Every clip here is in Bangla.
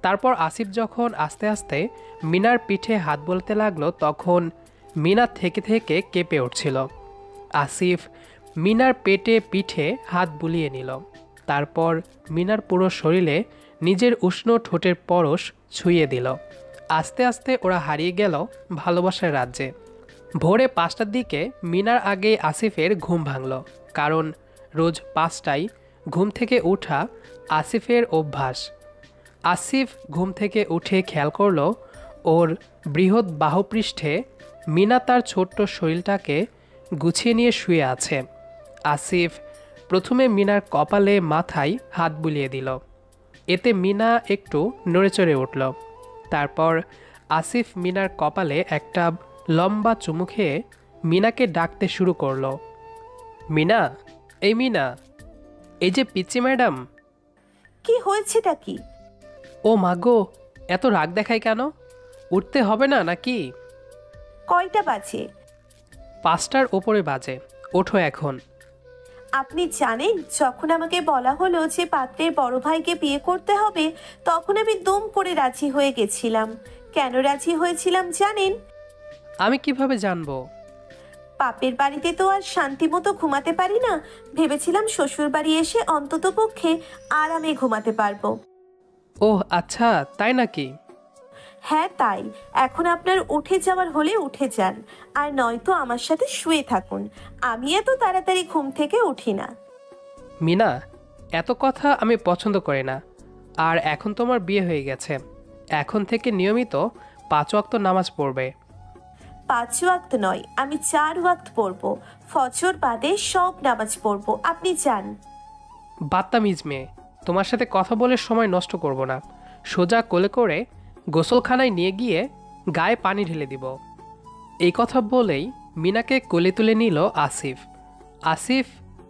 তারপর আসিফ যখন আস্তে আস্তে মিনার পিঠে হাত বলতে লাগলো তখন মিনা থেকে থেকে কেঁপে উঠছিল। আসিফ মিনার পেটে পিঠে হাত বুলিয়ে নিল। তারপর মিনার পুরো শরীরে নিজের উষ্ণ ঠোঁটের পরশ ছুঁয়ে দিল। আস্তে আস্তে ওরা হারিয়ে গেল ভালোবাসার রাজ্যে। ভোরে 5টার দিকে মিনার আগে আসিফের ঘুম ভাঙল, কারণ রোজ 5টায় ঘুম থেকে ওঠা আসিফের অভ্যাস। আসিফ ঘুম থেকে উঠে খেয়াল করল ওর বৃহৎ বাহুপৃষ্ঠে মিনা তার ছোট্ট শরীরটাকে গুছিয়ে নিয়ে শুয়ে আছে। আসিফ প্রথমে মিনার কপালে মাথায় হাত বুলিয়ে দিল। এতে মিনা একটু নড়েচড়ে উঠল। তারপর আসিফ মিনার কপালে একটা লম্বা চুমু খেয়ে মিনাকে ডাকতে শুরু করলো। মিনা, এই মিনা, এই যে পিচ্চি ম্যাডাম। কি হয়েছেটা কি? ও মাগো, এত রাগ দেখায় কেন? উঠতে হবে না নাকি? কয়টা বাজে? 5টার ওপরে বাজে, ওঠো এখন। আপনি জানেন, যখন আমাকে বলা হলো যে পাত্রের বড় ভাইকে বিয়ে করতে হবে, তখন আমি দুম করে রাজি হয়ে গেছিলাম। কেন রাজি হয়েছিলাম জানেন? আমি কিভাবে জানবো? বাপের বাড়িতে তো আর শান্তি মতো ঘুমাতে পারি না। ভেবেছিলাম শ্বশুর বাড়ি এসে অন্তত পক্ষে আরামে ঘুমাতে পারবো। ওহ আচ্ছা, তাই নাকি? হ্যাঁ তাই। এখন আপনার উঠে যাওয়ার হলে উঠে যান, আর নয়তো আমার সাথে শুয়ে থাকুন। আমি এত তাড়াতাড়ি ঘুম থেকে উঠি না। মিনা, এত কথা আমি পছন্দ করি না। আর এখন তোমার বিয়ে হয়ে গেছে, এখন থেকে নিয়মিত 5 ওয়াক্ত নামাজ পড়বে। 5 ওয়াক্ত নয়, আমি 4 ওয়াক্ত পড়বো। ফজর বাদে সব নামাজ পড়বো। আপনি যান। বাত্তামিজ মেয়ে, তোমার সাথে কথা বলে সময় নষ্ট করব না। সোজা কোলে করে গোসলখানায় নিয়ে গিয়ে গায়ে পানি ঢেলে দিব। এই কথা বলেই মিনাকে কোলে তুলে নিল আসিফ। আসিফ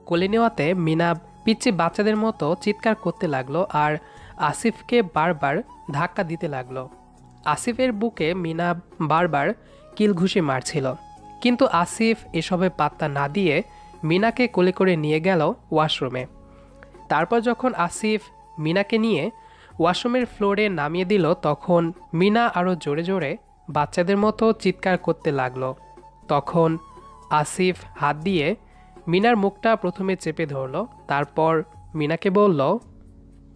কোলে নেওয়াতে মিনা পিচ্চি বাচ্চাদের মতো চিৎকার করতে লাগলো আর আসিফকে বারবার ধাক্কা দিতে লাগলো। আসিফের বুকে মিনা বারবার কিল ঘুষি মারছিল, কিন্তু আসিফ এসবে পাত্তা না দিয়ে মিনাকে কোলে করে নিয়ে গেল ওয়াশরুমে। তারপর যখন আসিফ মিনাকে নিয়ে ওয়াশরুমের ফ্লোরে নামিয়ে দিল তখন মিনা আরও জোরে জোরে বাচ্চাদের মতো চিৎকার করতে লাগলো। তখন আসিফ হাত দিয়ে মিনার মুখটা প্রথমে চেপে ধরল, তারপর মিনাকে বলল,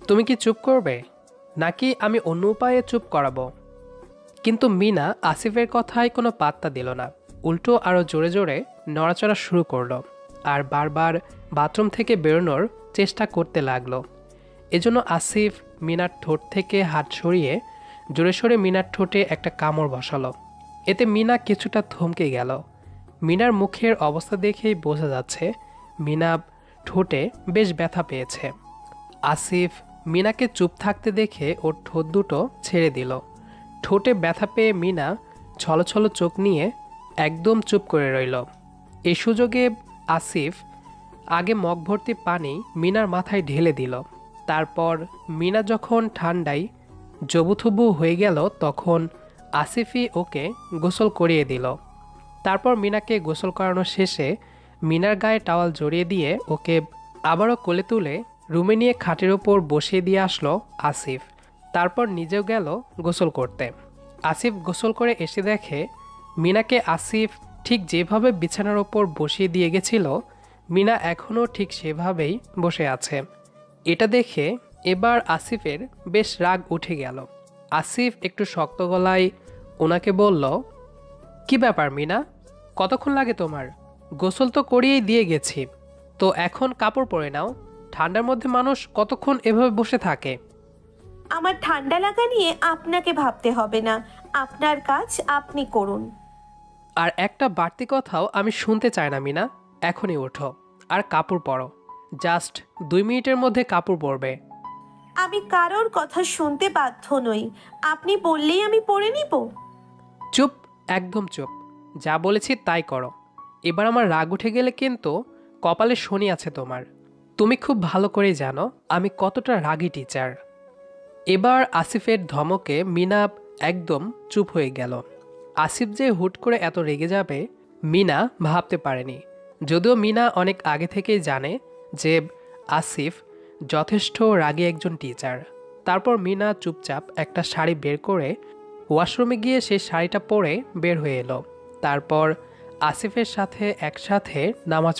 তুমি কি চুপ করবে নাকি আমি অন্য উপায়ে চুপ করাবো? কিন্তু মিনা আসিফের কথায় কোনো পাত্তা দিল না, উল্টো আরও জোরে জোরে নড়াচড়া শুরু করলো আর বারবার বাথরুম থেকে বেরোনোর চেষ্টা করতে লাগলো। এজন্য আসিফ মিনার ঠোঁট থেকে হাত সরিয়ে জোরে সোরে মিনার ঠোঁটে একটা কামড় বসালো। এতে মিনা কিছুটা থমকে গেল। মিনার মুখের অবস্থা দেখেই বোঝা যাচ্ছে মিনা ঠোঁটে বেশ ব্যথা পেয়েছে। আসিফ মিনাকে চুপ থাকতে দেখে ওর ঠোঁট দুটো ছেড়ে দিল। ঠোঁটে ব্যথা পেয়ে মিনা ছলছল চোখ নিয়ে একদম চুপ করে রইল। এই সুযোগে আসিফ আগে মগ ভর্তি পানি মিনার মাথায় ঢেলে দিল। তারপর মিনা যখন ঠান্ডায় জবুথবু হয়ে গেল তখন আসিফই ওকে গোসল করিয়ে দিল। তারপর মিনাকে গোসল করানো শেষে মিনার গায়ে টাওয়াল জড়িয়ে দিয়ে ওকে আবারও কোলে তুলে রুমে নিয়ে খাটের ওপর বসিয়ে দিয়ে আসলো আসিফ। তারপর নিজেও গেল গোসল করতে। আসিফ গোসল করে এসে দেখে মিনাকে আসিফ ঠিক যেভাবে বিছানার ওপর বসিয়ে দিয়ে গেছিল মিনা এখনও ঠিক সেভাবেই বসে আছে। এটা দেখে এবার আসিফের বেশ রাগ উঠে গেল। আসিফ একটু শক্ত গলায় ওনাকে বলল, কি ব্যাপার মিনা, কতক্ষণ লাগে তোমার? গোসল তো করিয়েই দিয়ে গেছি, তো এখন কাপড় পরে নাও। ঠান্ডার মধ্যে মানুষ কতক্ষণ এভাবে বসে থাকে? আমার ঠান্ডা লাগা নিয়ে আপনাকে ভাবতে হবে না। আপনার কাজ আপনি করুন। আর একটা বাড়তি কথাও আমি শুনতে চাই না মিনা, এখনই ওঠো আর কাপড় পরো। জাস্ট 2 মিনিটের মধ্যে কাপড় পরবে। আমি কারোর কথা শুনতে বাধ্য নই। আপনি বললেই আমি পড়ে নিব। চুপ, একদম চুপ। যা বলেছি তাই করো। এবার আমার রাগ উঠে গেলে কিন্তু কপালে শনি আছে তোমার। তুমি খুব ভালো করেই জানো আমি কতটা রাগী টিচার। এবার আসিফের ধমকে মিনা একদম চুপ হয়ে গেল। আসিফ যে হুট করে এত রেগে যাবে মিনা ভাবতে পারেনি, যদিও মিনা অনেক আগে থেকেই জানে যে আসিফ যথেষ্ট রাগী একজন টিচার। তারপর মিনা চুপচাপ একটা শাড়ি বের করে ওয়াশরুমে গিয়ে সেই শাড়িটা পরে বের হয়ে এলো। তারপর আসিফের সাথে একসাথে নামাজ